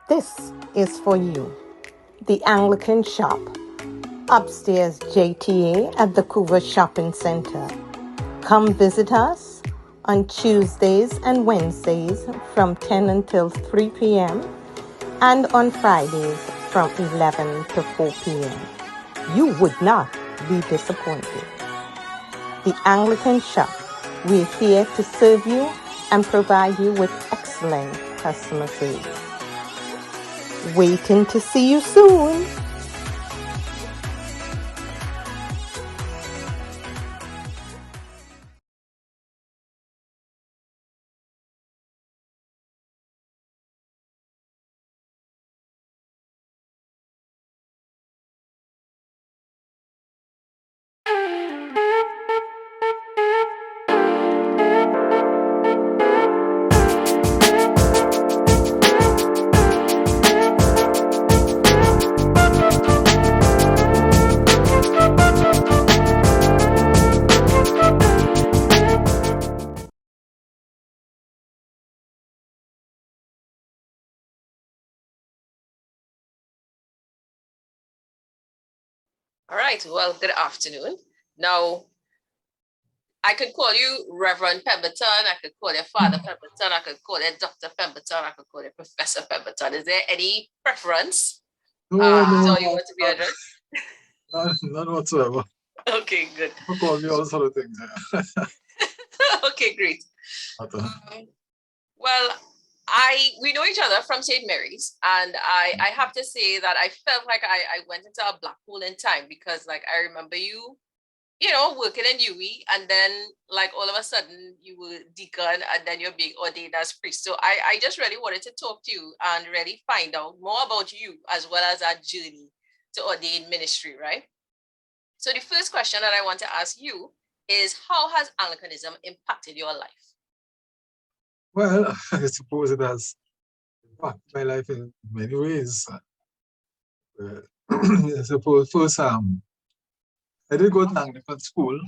This is for you. The Anglican Shop. Upstairs JTA at the Couver Shopping Center. Come visit us on Tuesdays and Wednesdays from 10 until 3 p.m. and on Fridays from 11 to 4 p.m. You would not be disappointed. The Anglican Shop. We're here to serve you and provide you with excellent customer service. Waiting to see you soon. All right, well, good afternoon. Now, I could call you Reverend Pemberton, I could call you Father Pemberton, I could call you Dr. Pemberton, I could call you Professor Pemberton. Is there any preference? No, So you want to be addressed? none whatsoever. Okay, good. You call me all sort of things. Okay, great. Uh, Well, we know each other from St. Mary's, and I have to say that I felt like I went into a black hole in time because like I remember you working in UE, and then like all of a sudden you were deacon, and then you're being ordained as priest. So I just really wanted to talk to you and really find out more about you as well as our journey to ordained ministry, right? So the first question that I want to ask you is, how has Anglicanism impacted your life? Well, I suppose it has impacted my life in many ways. I suppose first, I did go to Anglican school,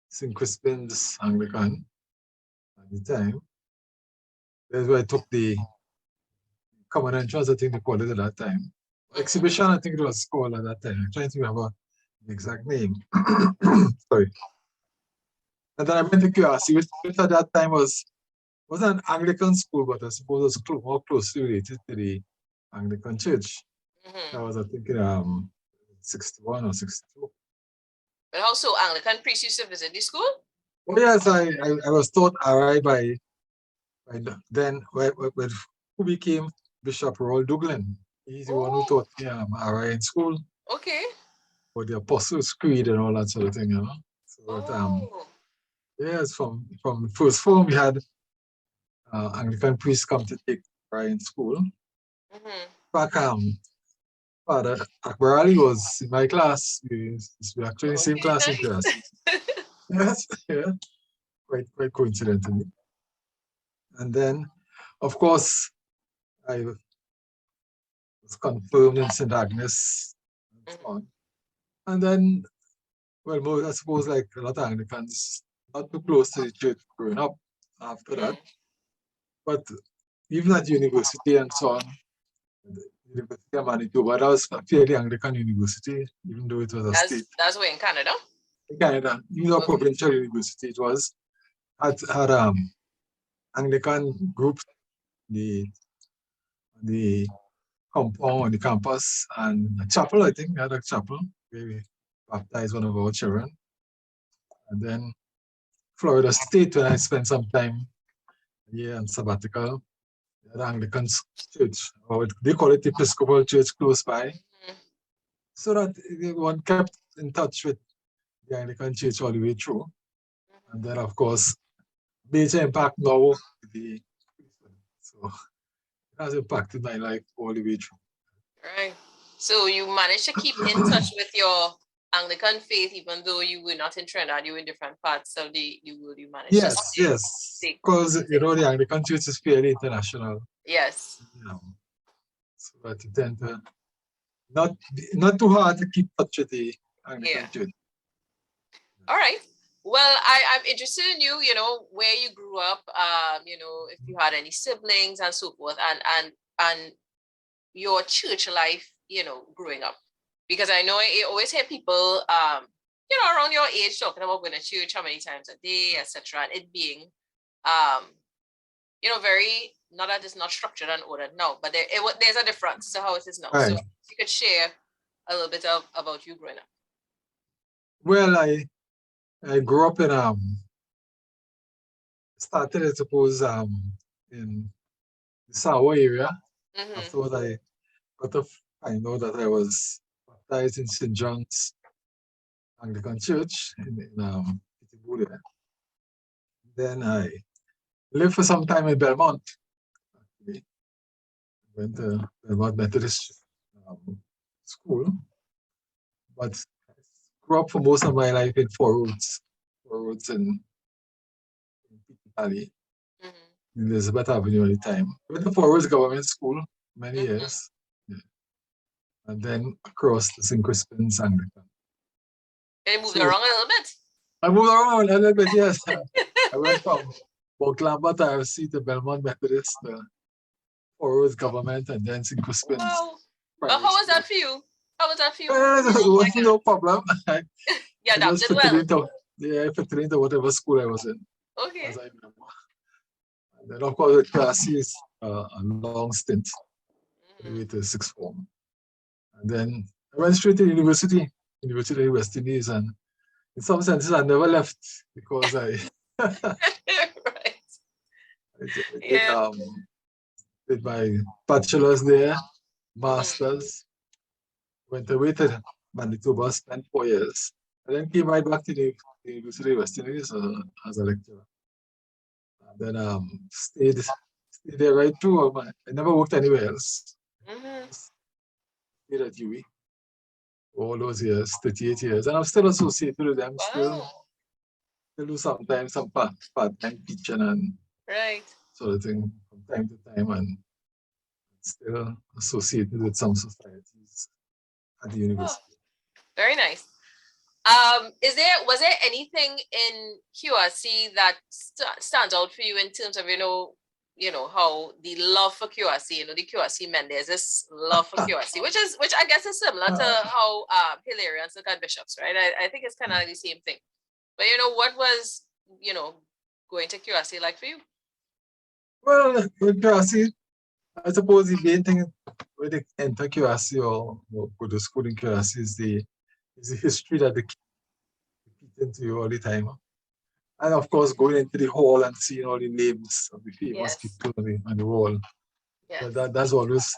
St. Crispin's Anglican at the time. That's where I took the common entrance, I think they called it at that time. Exhibition, I think it was called at that time. I'm trying to remember the exact name. Sorry. And then I went to QRC, which at that time wasn't an Anglican school, but I suppose it was more closely related to the Anglican Church. That was, I think, 61 or 62. But also, Anglican priests used to visit the school? Oh, yes, I was taught RI by then, who became Bishop Royal Dublin. He's the one who taught me RI in school. Okay. For the Apostles' Creed and all that sort of thing, So that, yes, from the first form, we had Anglican priests come to take RI in school. Back, Father Akbar Ali was in my class. We actually in the same class in class. Yes, yeah, quite coincidentally. And then, of course, I was confirmed in St. Agnes and so on. And then, well, I suppose like a lot of Anglicans, not too close to the church growing up after that. But even at university and so on, University of Manitoba, that was a fairly Anglican university, even though it was a state. That's where in Canada? In Canada, even though provincial university, it was had Anglican groups, the compound on the campus, and a chapel. I think we had a chapel where we baptized one of our children. And then Florida State, when I spent some time here on sabbatical, the Anglican church, or they call it Episcopal Church, close by. So that one kept in touch with the Anglican Church all the way through. And then, of course, major impact now. So it has impacted my life all the way through. Right. So you managed to keep in touch with your Anglican faith, even though you were not in Trinidad, you were in different parts of the world. You managed. Yes. Because the Anglican Church is fairly international. Yes. So that you tend to not too hard to keep touch with the Anglican Church. All right. Well, I'm interested in you, where you grew up, if you had any siblings and so forth. And your church life, growing up? Because I know I always hear people, around your age talking about going to church, how many times a day, etc. And it being, very, not that it's not structured and ordered now, but there's a difference to how it is now. Right. So you could share a little bit about you growing up. Well, I grew up in started, I suppose, in the Sawa area. Afterwards, I got to find out that I was baptized in St. John's Anglican Church in Pittsburgh. Then I lived for some time in Belmont. Actually. Went to Belmont Methodist school, but I grew up for most of my life in Four Roads in Valley, in Elizabeth Avenue at the time. I went to Four Roads Government School many years, and then across to St. Crispin's Anglican. And you moved around a little bit? I moved around a little bit, yes. I went from Mount Lambert IFC to Belmont Methodist, Four Roads Government, and then St. Crispin's. Wow. But how was that for you? It wasn't no problem. Yeah, adapted well. I fitted into whatever school I was in. Okay. As I remember. And then, of course, the class is a long stint, all the way to sixth form. And then I went straight to University of West Indies, and in some senses I never left because I Right. did my bachelor's there, master's, went away to Manitoba, spent 4 years, and then came right back to the University of West Indies as a lecturer. And then stayed there right through. I never worked anywhere else. Stayed at UWI all those years, 38 years, and I'm still associated with them. Wow. Still do sometimes some part-time teaching and sort of thing from time to time, and still associated with some societies at the university. Oh, very nice. Was there anything in QRC that stands out for you in terms of how the love for QRC, the QRC men, there's this love for QRC, which I guess is similar to how Hilarians look at bishops, right? I think it's kind of the same thing. But what was going to QRC like for you? Well, with QRC, I suppose the main thing when they enter QRC or go to school in QRC is the history that they keep into you all the time. And of course, going into the hall and seeing all the names of the famous people on the wall. Yes. That's always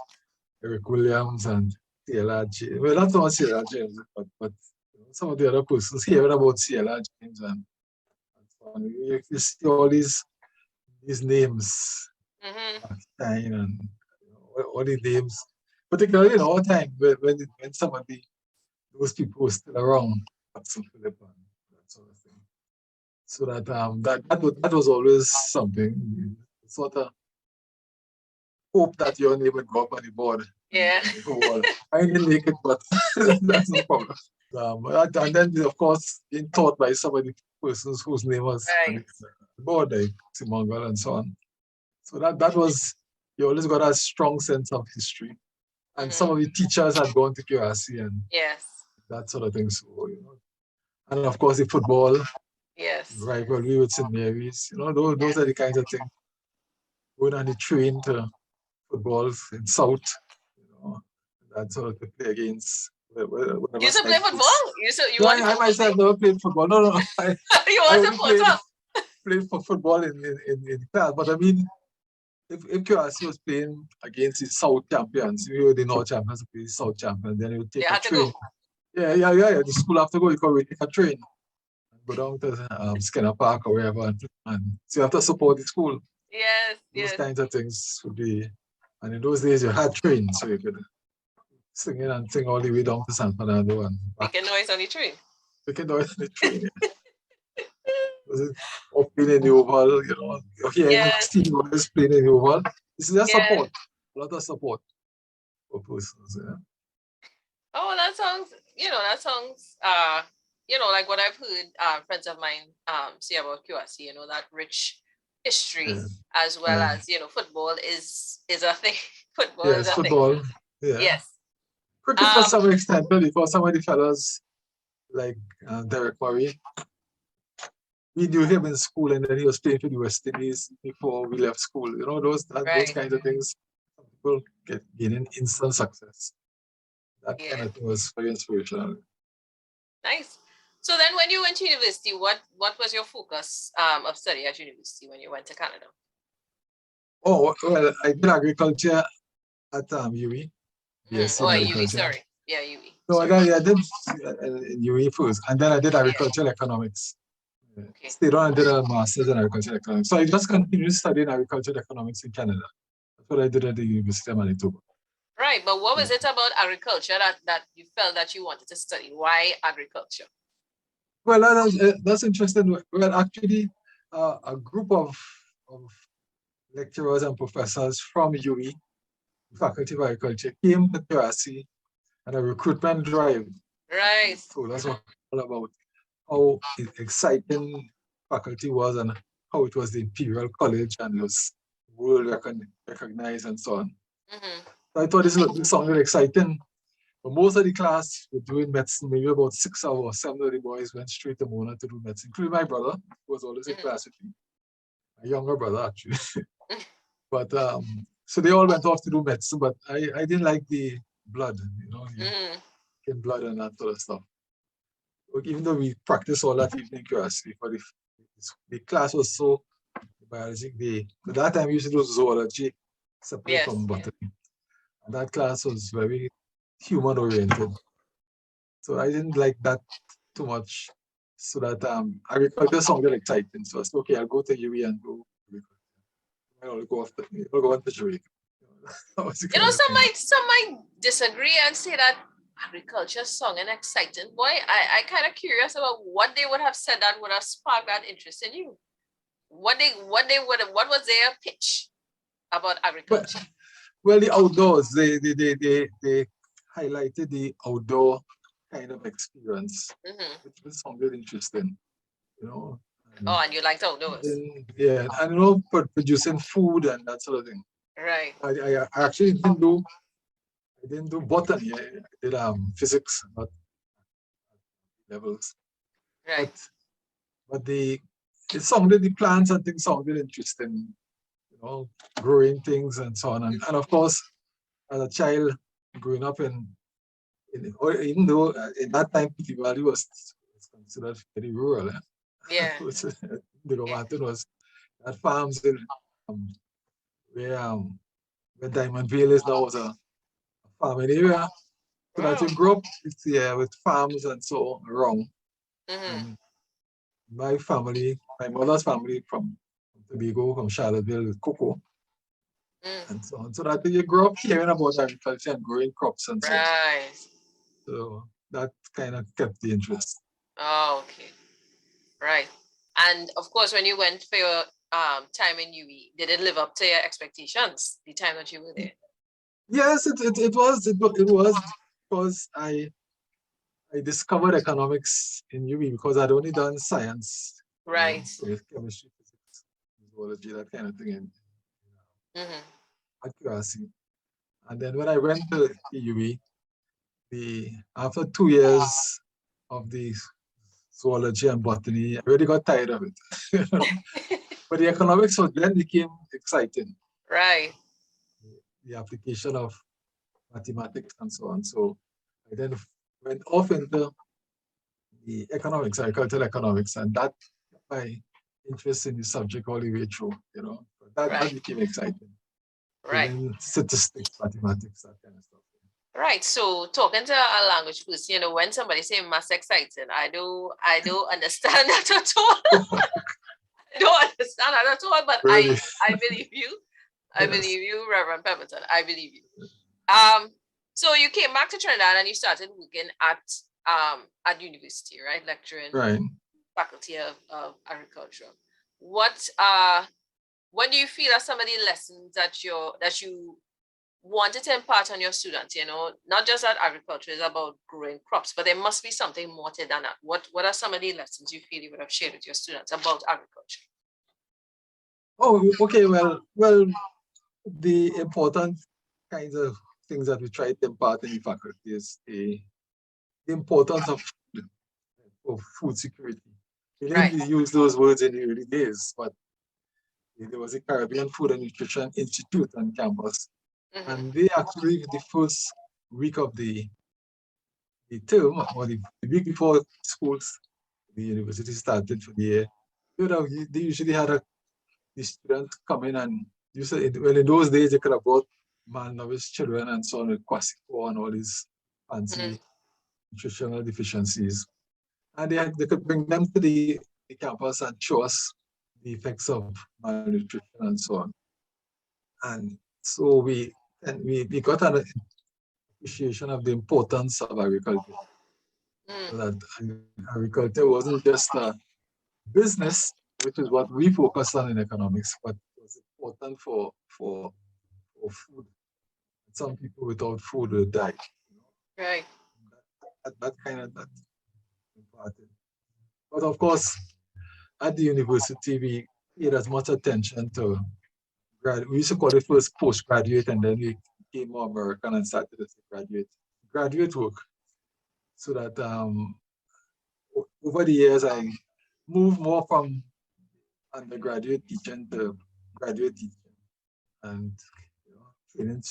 Eric Williams and C.L.R. James. Well, not so much C.L.R. James, but some of the other persons hearing about C.L.R. James and so on. You see all these names, and all the names, particularly in our time when some of those people were still around, Hudson Philip and that sort of thing. So that was always something, sort of hope that your name would go up on the board. Yeah. I didn't make it, but that's no problem. And then, of course, being taught by some of the persons whose name was on the board, like Simongal and so on. So that was, you always got a strong sense of history. And some of the teachers had gone to QRC and that sort of thing. So, and of course, the football. Yes. Rivalry with St. Mary's. Those are the kinds of things. Going on the train to footballs in South, that sort of to play against. You used to play football? I myself never played football. No. You want to played for football in class. But I mean, if QRC was playing against the South champions, the North champions play the South champions, then you would take a train. Yeah. The school have to go, you could take a train. Go down to Skinner Park or wherever, and so you have to support the school. Yes. Those kinds of things would be, and in those days you had trains, so you could sing in and sing all the way down to San Fernando and back. Making noise on the train. Making noise on the train. Or playing in the oval, Steve was playing in the oval. This is support, a lot of support for persons. Oh, that sounds like what I've heard friends of mine say about QRC, that rich history as well as, football is a thing. Football is a thing. Yeah. Yes. Cricket to some extent, because some of the fellas like Derek Murray, we knew him in school, and then he was playing for the West Indies before we left school. You know, those kinds of things. Some people gaining instant success. That kind of thing was very inspirational. Nice. So then, when you went to university, what was your focus of study at university when you went to Canada? Oh well, I did agriculture at UWI. BSc in agriculture. UWI, sorry. Yeah, UWI. So I did in UWI first, and then I did agricultural economics. Okay. Stayed on and did a master's in agricultural economics. So I just continued studying agricultural economics in Canada. That's what I did at the University of Manitoba. Right, but what was it about agriculture that you felt that you wanted to study? Why agriculture? Well, that's interesting. Well, actually, a group of lecturers and professors from UWI, Faculty of Agriculture, came to Terrassi and a recruitment drive. Right. So that's what it's all about. How exciting faculty was and how it was the Imperial College and it was world recognized and so on. So I thought this sounded exciting. But most of the class were doing medicine. Maybe about 6 or 7 of the boys went straight to Mona to do medicine, including my brother, who was always in class with me. My younger brother, actually. But so they all went off to do medicine, but I didn't like the blood, in blood and that sort of stuff. Even though we practiced all that evening curiosity, but the class was so biology. At that time we used to do zoology separate from botany. And that class was very human oriented. So I didn't like that too much. So that agriculture sounded exciting. So I said, okay, I'll go to UWI and do agriculture. I'll go on to Jamaica. Some might disagree and say that agriculture song and exciting. Boy, I kind of curious about what they would have said that would have sparked that interest in you. What was their pitch about agriculture? Well, the outdoors, they highlighted the outdoor kind of experience, which sounded interesting, Oh, and you liked outdoors. And producing food and that sort of thing. Right. I actually didn't do botany. I did physics, not levels. Right. But it sounded, the plants and things sounded interesting, growing things and so on. And of course, as a child growing up even though in that time Petit Valley was considered very rural. Yeah. The Romanton was at farms in where Diamond Vale is now was a farming area. So that you grew up with farms and so around. And my mother's family from Tobago, from Charlottesville, with cocoa. And so on. So that you grow up hearing about agriculture and growing crops and so on. Right. So that kind of kept the interest. Oh, okay. Right. And of course, when you went for your time in UWI, did it live up to your expectations, the time that you were there? Yes, it was because I discovered economics in UWI because I'd only done science. Right. Chemistry, physics, zoology, that kind of thing at Terrassi. And then when I went to UWI, after 2 years of the zoology and botany, I really got tired of it. But the economics then became exciting. Right. The application of mathematics and so on. So I then went off into the economics, agricultural economics, and that my interest in the subject all the way through, that became exciting. Right. Statistics, mathematics, that kind of stuff. Right. So talking to a language person, when somebody say maths exciting, I don't understand that at all. I don't understand that at all, but really? I believe you. I believe you, Reverend Pemberton. I believe you. So you came back to Trinidad and you started working at university, right? Lecturing faculty of agriculture. What do you feel are some of the lessons that you wanted to impart on your students? Not just that agriculture is about growing crops, but there must be something more to than that. What are some of the lessons you feel you would have shared with your students about agriculture? Oh, okay. Well, the important kinds of things that we try to impart in the faculty is the importance of food security. We didn't use those words in the early days, but there was a Caribbean Food and Nutrition Institute on campus. And they actually, the first week of the term, or the week before schools, the university started for the year, they usually had the students come in and well, in those days, they could have brought malnourished children and so on with kwashiorkor and all these fancy nutritional deficiencies. And they could bring them to the campus and show us the effects of malnutrition and so on. And so we got an appreciation of the importance of agriculture. So that agriculture wasn't just a business, which is what we focus on in economics, but it was important for food. Some people without food will die. Right. That important. But of course, at the university, we paid as much attention to we used to call it first postgraduate, and then we became more American and started as a graduate work. So that over the years, I moved more from undergraduate teaching to graduate teaching, and training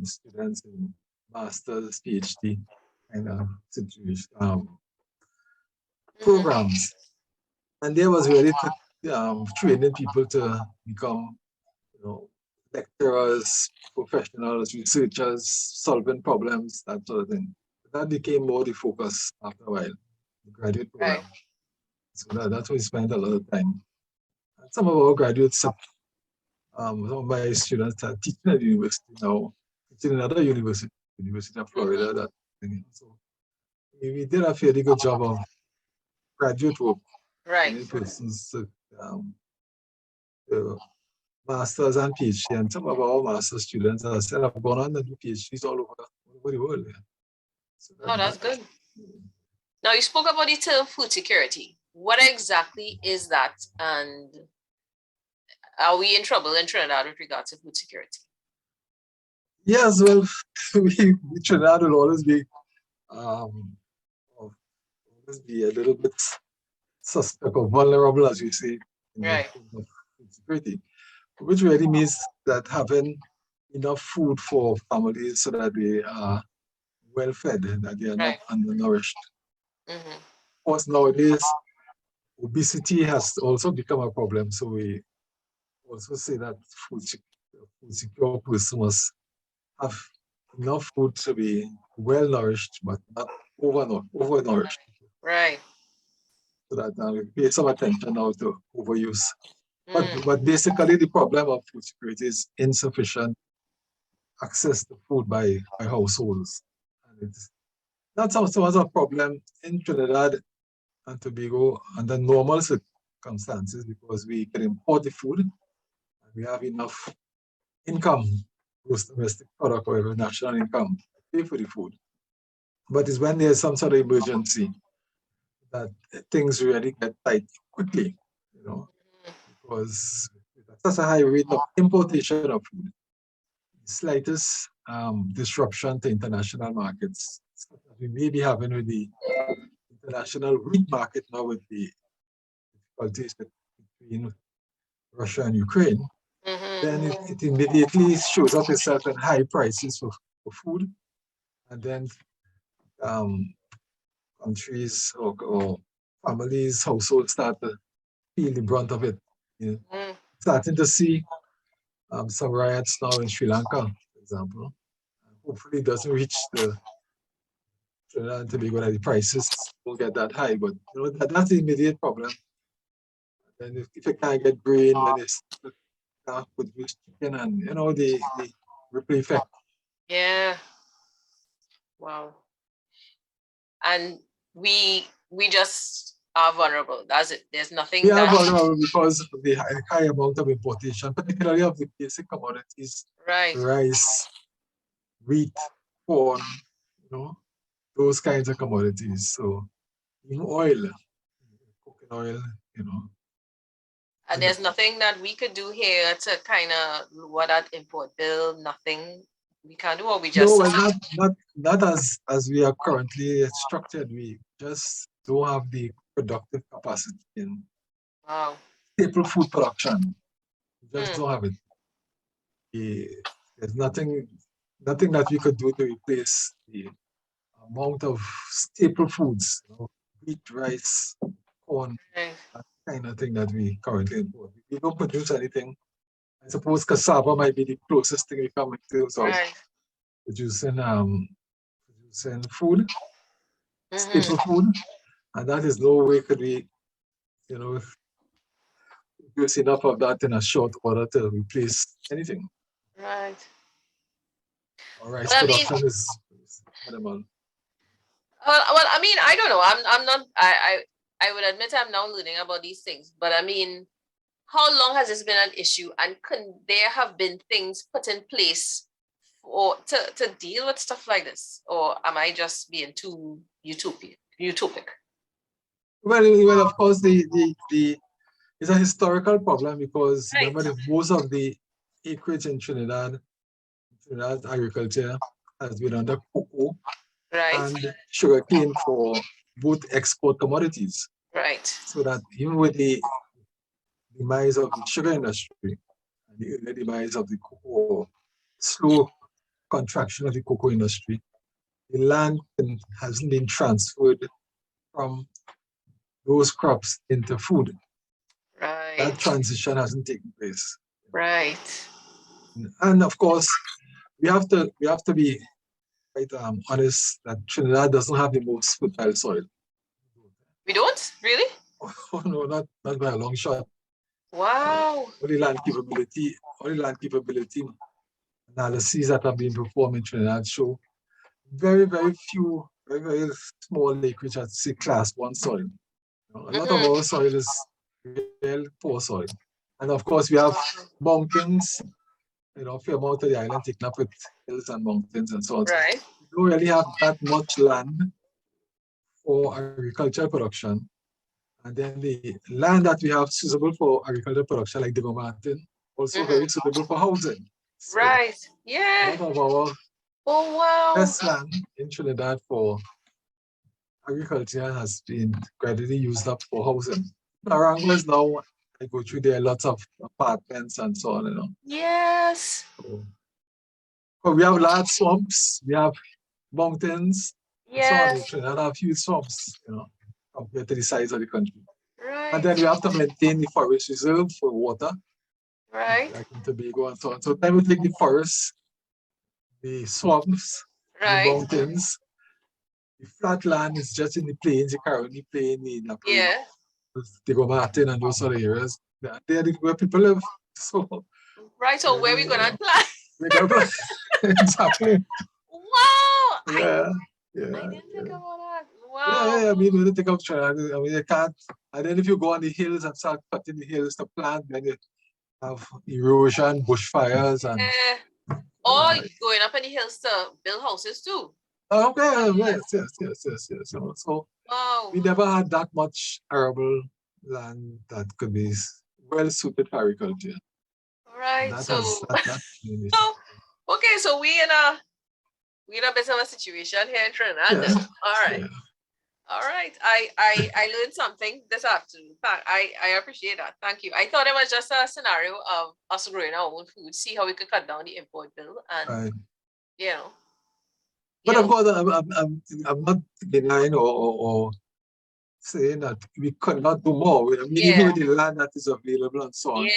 students in master's, PhD kind of situation, programs. And there was really training people to become, lecturers, professionals, researchers, solving problems, that sort of thing. That became more the focus after a while, the graduate program. So that's where we spent a lot of time. And some of our graduates, some of my students are teaching at the university now, teaching in another university, University of Florida. That thing. So we did a fairly good job of graduate work. Right. Persons, masters and PhD, and some of our master students have gone on to do PhDs all over the world. So that's good. Now, you spoke about the term food security. What exactly is that, and are we in trouble in Trinidad with regards to food security? Yes, well, Trinidad will always be a little bit suspect or vulnerable, as you say, in the terms of food security, which really means that having enough food for families so that they are well fed and that they are not undernourished. Of course, nowadays, obesity has also become a problem. So we also say that food secure person must have enough food to be well nourished, but not overnourished. Right. So that we pay some attention now to overuse. But basically, the problem of food security is insufficient access to food by households. And that's also a problem in Trinidad and Tobago under normal circumstances, because we can import the food and we have enough income, gross domestic product or national income to pay for the food. But it's when there's some sort of emergency that things really get tight quickly, because that's a high rate of importation of food. The slightest disruption to international markets we may be having with the international wheat market now, with the difficulties between Russia and Ukraine, then it immediately shows up itself in high prices for food, and then countries or families, households start to feel the brunt of it. Starting to see some riots now in Sri Lanka, for example. Hopefully it doesn't reach the Trinidad and Tobago that the prices won't get that high, but that's the immediate problem. And if you can't get grain, then it's can't produce chicken, and the ripple effect. Yeah. Wow. And we just are vulnerable. That's it. There's nothing. We are vulnerable because of the high amount of importation, particularly of the basic commodities, rice, wheat, corn, those kinds of commodities. So, oil, cooking oil, And there's nothing that we could do here to kind of lower that import bill. Nothing We can't do what we No, just well, not as we are currently structured. We just don't have the productive capacity in Wow. staple food production. We just Hmm. don't have it. There's nothing that we could do to replace the amount of staple foods, wheat, rice, corn, Right. that kind of thing that we currently import. We don't produce anything. I suppose cassava might be the closest thing we come in terms of Right. producing food, staple food, and that is no way could we, produce enough of that in a short order to replace anything. Right. Or rice Well, I mean, production is minimal. I mean, I don't know. I'm not. I would admit I'm now learning about these things. But I mean, how long has this been an issue? And can there have been things put in place or to deal with stuff like this? Or am I just being too utopic? Well, of course, it's a historical problem because Right. remember that most of the acreage in Trinidad agriculture has been under cocoa Right. and sugarcane for both export commodities. Right. So that even with the demise of the sugar industry and the demise of the cocoa, slow contraction of the cocoa industry, the land hasn't been transferred from those crops into food. Right. That transition hasn't taken place. Right. And of course, we have to be quite honest that Trinidad doesn't have the most fertile soil. We don't? Really? Oh no, not by a long shot. Wow. Only land capability analyses that have been performed in Trinidad show very, very few, very, very small acreage at say class 1 soil. A lot of our soil is real poor soil. And of course, we have mountains, fair amount of the island taken up with hills and mountains and so on. Right. We don't really have that much land for agricultural production. And then the land that we have suitable for agricultural production, like Diego Martin, also very suitable for housing. So right. a Yeah. lot of our wow. best land in Trinidad for agriculture has been gradually used up for housing. Narango is now, I go through there, lots of apartments and so on, Yes. So, but we have large swamps, we have mountains, Yes. so on. Trinidad have huge swamps, compared to the size of the country. Right. And then we have to maintain the forest reserve for water, right. like in Tobago and so on. So then we take the forests, the swamps, Right. the mountains. The flat land is just in the plains, the Caroni Plain, the Napoli, Yeah. Diego Martin, and those other areas. They're where people live. So right. So where are we gonna plant? we're gonna plant. Exactly. Wow. Yeah. I didn't think about that. Wow. Yeah. I mean, when you think of Trinidad, I mean, you can't. And then if you go on the hills and start cutting the hills to plant, then you have erosion, bushfires, and or going up in the hills to build houses too. Okay, yes. So Wow. we never had that much arable land that could be well suited for agriculture. Right. That so, okay, so we in a bit of a situation here in Trinidad. Yeah. All right. Yeah. All right. I learned something this afternoon. I appreciate that. Thank you. I thought it was just a scenario of us growing our own food, see how we could cut down the import bill, and But of course, I'm not denying or saying that we could not do more. I mean, even with the land that is available and so on,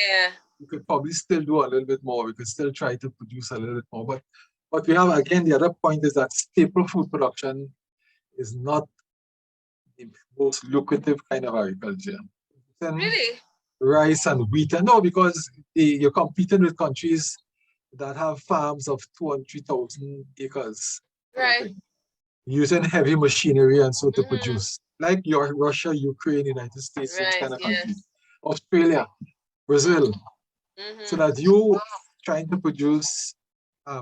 we could probably still do a little bit more. We could still try to produce a little bit more. But we have, again, the other point is that staple food production is not the most lucrative kind of agriculture. Really? Rice and wheat. And no, because you're competing with countries that have farms of 2,000 and 3,000 acres. Right. Using heavy machinery and so to produce, like your Russia, Ukraine, United States, those kind of countries, Australia, Brazil, so that you trying to produce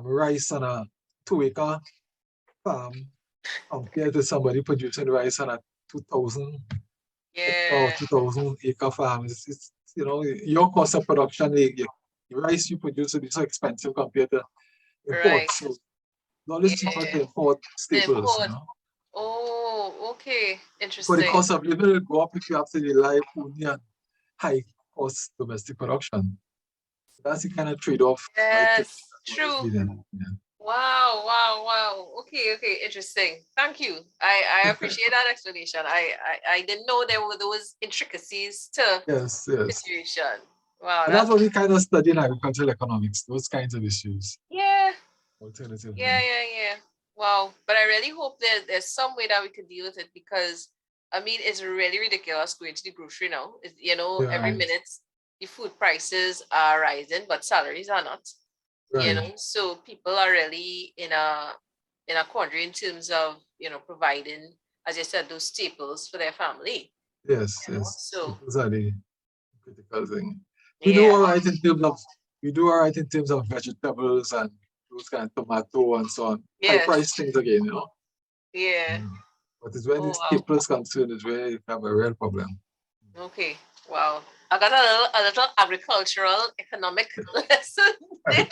rice on a 2-acre farm compared to somebody producing rice on a 2,000 or 2,000 acre farm. It's your cost of production, the rice you produce will be so expensive compared to Right. So it's always cheaper Yeah. to import staples, you Import. know. Oh, okay. For the Interesting. cost of living will go up if you have to rely only on high cost domestic production. That's the kind of trade-off I think Yes, that's always true. been in. Yeah. Wow, wow, wow. Okay, okay, interesting. Thank you. I appreciate that explanation. I didn't know there were those intricacies to Yes, the yes. situation. Wow, And that's that's what we kind of study in agricultural economics, those kinds of issues, yeah, alternatively. yeah. Wow. But I really hope there's some way that we can deal with it because I mean it's really ridiculous going to the grocery now. You know, Yeah, every minute the food prices are rising, but salaries are not. You right. know, so people are really in a quandary in terms of providing, as I said, those staples for their family. Yes, You know, yes. so Those are the critical thing. We do yeah, all right in terms of vegetables and those kind of tomato and so on. High yes, price things again, you know. yeah. Mm. But it's when Oh it's wow. staples concerned is where you have a real problem. Okay. Wow. I got a little agricultural economic lesson there.